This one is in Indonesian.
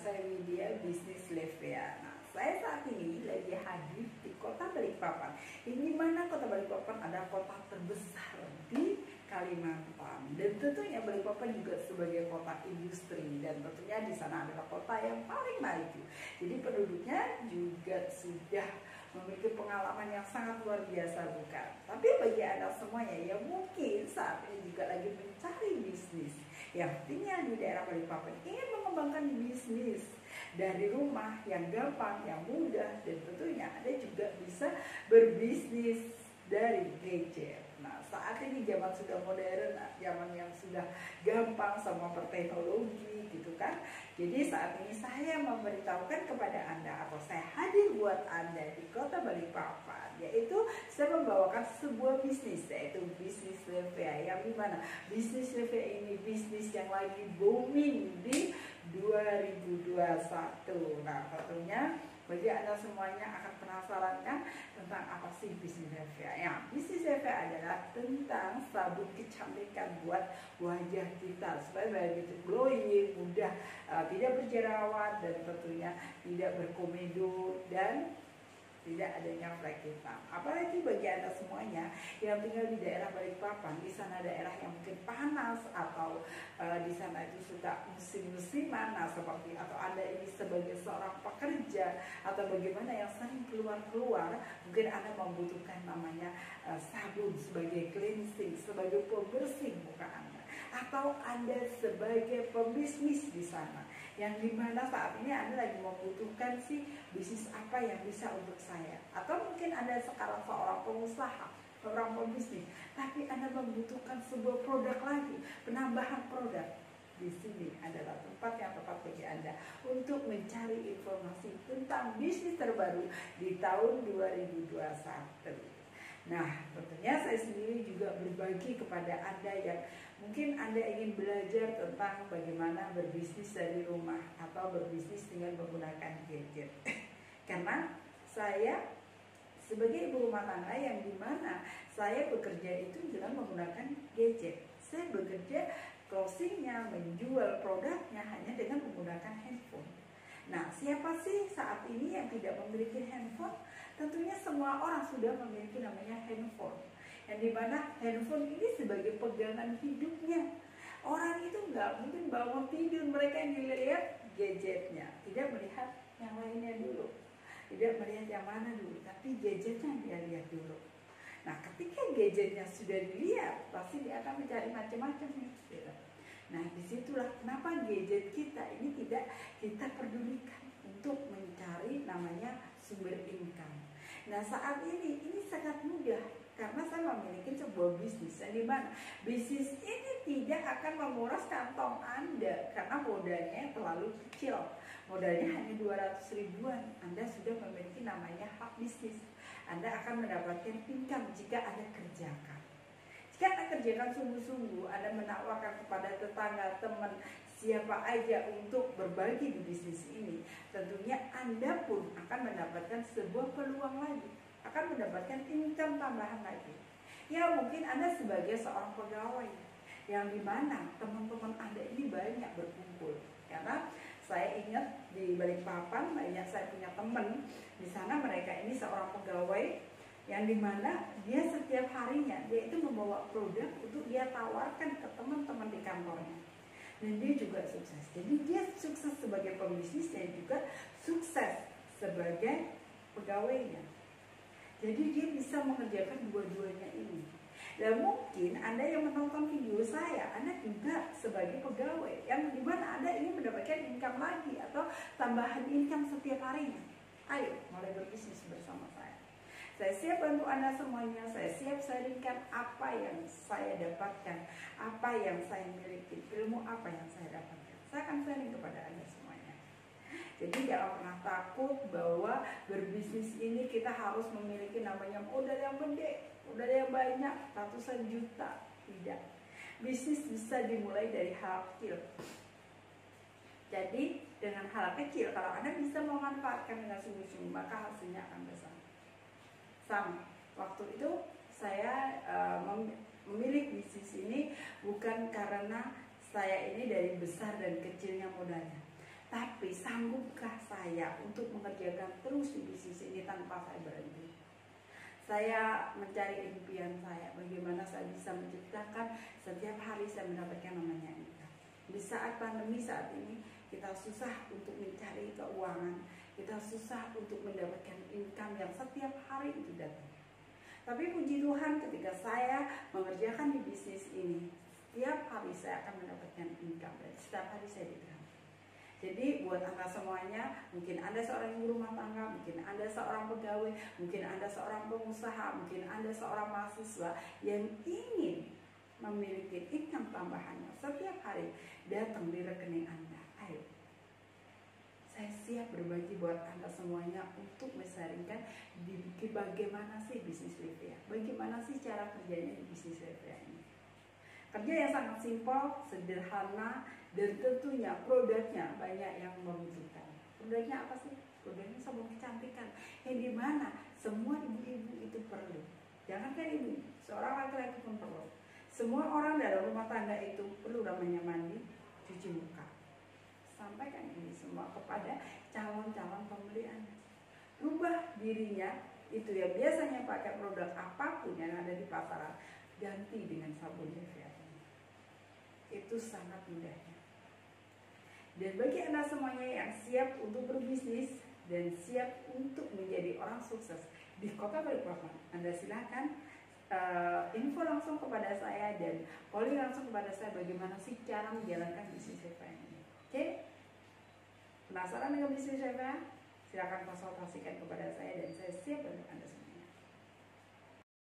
saya Widya, bisnis Levia. Nah, saya saat ini lagi hadir di kota Balikpapan. Ini mana kota Balikpapan ada kota terbesar di Kalimantan. Dan tentunya Balikpapan juga sebagai kota industri. Dan tentunya di sana adalah kota yang paling maju. Jadi penduduknya juga sudah memiliki pengalaman yang sangat luar biasa, bukan? Tapi bagi Anda semuanya yang mungkin saat ini juga lagi mencari bisnis, yang artinya di daerah Balikpapan ingin mengembangkan bisnis dari rumah yang gampang, yang mudah, dan tentunya Anda juga bisa berbisnis dari gadget. Nah, saat ini zaman sudah modern, zaman yang sudah gampang sama berteknologi gitu kan. Jadi saat ini saya memberitahukan kepada Anda atau saya hadir buat Anda di kota Balikpapan, yaitu saya membawakan sebuah bisnis, yaitu bisnis Levia. Yang dimana bisnis Levia ini bisnis yang lagi booming di 2021. Nah, tentunya bagi Anda semuanya akan penasaran kan tentang apa sih bisnis Levia? Ya, bisnis Levia adalah tentang sabun kecantikan buat wajah kita supaya begitu glowing, mudah, tidak berjerawat, dan tentunya tidak berkomedo dan tidak adanya flek hitam. Apalagi bagi Anda semuanya yang tinggal di daerah Balikpapan, di sana daerah yang mungkin panas atau di sana itu suka musim-musiman, nah seperti atau Anda ini sebagai seorang pekerja atau bagaimana yang sering keluar-keluar, mungkin Anda membutuhkan namanya sabun sebagai cleansing, sebagai pembersih muka Anda, atau Anda sebagai pembisnis di sana, yang dimana saat ini Anda lagi membutuhkan sih bisnis apa yang bisa untuk saya, atau mungkin Anda sekarang seorang pengusaha, seorang pembisnis, tapi Anda membutuhkan sebuah produk lagi, penambahan produk. Di sini adalah tempat yang tepat bagi Anda untuk mencari informasi tentang bisnis terbaru di tahun 2021. Nah, tentunya saya sendiri juga berbagi kepada Anda yang mungkin Anda ingin belajar tentang bagaimana berbisnis dari rumah atau berbisnis dengan menggunakan gadget. Karena saya sebagai ibu rumah tangga yang dimana saya bekerja itu dengan menggunakan gadget. Saya bekerja closingnya, menjual produknya hanya dengan menggunakan handphone. Nah, siapa sih saat ini yang tidak memiliki handphone? Tentunya semua orang sudah memiliki namanya handphone. Yang dimana handphone ini sebagai pegangan hidupnya. Orang itu nggak mungkin bangun tidur, mereka yang dilihat gadgetnya, tidak melihat yang lainnya dulu, tidak melihat yang mana dulu, tapi gadgetnya dia lihat dulu. Nah, ketika gadgetnya sudah dilihat, pasti dia akan mencari macam-macam nih. Nah, disitulah kenapa gadget kita ini tidak kita pedulikan untuk mencari namanya sumber income. Nah, saat ini sangat mudah karena saya memiliki sebuah bisnis yang dimana bisnis ini tidak akan menguras kantong Anda karena modalnya terlalu kecil. Modalnya hanya 200 ribuan. Anda sudah memiliki namanya hak bisnis. Anda akan mendapatkan income jika Anda kerjakan. Jika Anda kerjakan sungguh-sungguh, Anda menawarkan kepada tetangga, teman, siapa aja untuk berbagi di bisnis ini, tentunya Anda pun akan mendapatkan sebuah peluang lagi, akan mendapatkan income tambahan lagi. Ya, mungkin Anda sebagai seorang pegawai yang dimana teman-teman Anda ini banyak berkumpul. Karena saya ingat di Balikpapan banyak saya punya teman di sana, mereka ini seorang pegawai yang dimana dia setiap harinya dia itu membawa produk untuk dia tawarkan ke teman-teman di kantornya, dan dia juga sukses. Jadi dia sukses sebagai pembisnis dan juga sukses sebagai pegawainya. Jadi dia bisa mengerjakan dua-duanya ini. Dan mungkin Anda yang menonton video saya, Anda juga sebagai pegawai yang dimana Anda ingin mendapatkan income lagi atau tambahan income setiap harinya. Ayo mulai berbisnis bersama saya. Saya siap bantu Anda semuanya, saya siap sharingkan apa yang saya dapatkan, apa yang saya miliki, ilmu apa yang saya dapatkan. Saya akan sharing kepada Anda semuanya. Jadi jangan pernah takut bahwa berbisnis ini kita harus memiliki namanya modal yang gede, modal yang banyak, ratusan juta. Tidak. Bisnis bisa dimulai dari hal kecil. Jadi dengan hal kecil, kalau Anda bisa memanfaatkan dengan sungguh-sungguh, maka hasilnya akan besar. Sama, waktu itu saya memilih bisnis ini bukan karena saya ini dari besar dan kecilnya modalnya, Tapi sanggupkah saya untuk mengerjakan terus di bisnis ini tanpa saya berhenti? Saya mencari impian saya, bagaimana saya bisa menciptakan setiap hari saya mendapatkan namanya income. Di saat pandemi saat ini, kita susah untuk mencari keuangan, kita susah untuk mendapatkan income yang setiap hari itu datang. Tapi puji Tuhan, ketika saya mengerjakan di bisnis ini, setiap hari saya akan mendapatkan income dan setiap hari saya diterima. Jadi buat Anda semuanya, mungkin Anda seorang ibu rumah tangga, mungkin Anda seorang pegawai, mungkin Anda seorang pengusaha, mungkin Anda seorang mahasiswa yang ingin memiliki income tambahannya setiap hari datang di rekening Anda. Ayo, saya siap berbagi buat Anda semuanya untuk mensaringkan bagaimana sih bisnis Livia, bagaimana sih cara kerjanya di bisnis Livia ini. Kerja yang sangat simpel, sederhana, dan tentunya produknya banyak yang membutuhkan. Produknya apa sih? Produknya sabun kecantikan, yang dimana semua ibu-ibu itu perlu. Jangankan ibu, seorang laki-laki pun perlu. Semua orang dalam rumah tangga itu perlu namanya mandi, cuci muka. Sampaikan ini semua kepada calon-calon pembeli Anda. Rubah dirinya, itu yang biasanya pakai produk apapun yang ada di pasaran, ganti dengan sabun Livia. Itu sangat mudahnya. Dan bagi Anda semuanya yang siap untuk berbisnis dan siap untuk menjadi orang sukses di Kota Balikpapan, Anda silakan info langsung kepada saya dan calling langsung kepada saya bagaimana sih cara menjalankan bisnis Livia ini. Oke? Penasaran dengan bisnis Livia? Silakan konsultasikan kepada saya dan saya siap untuk Anda semua.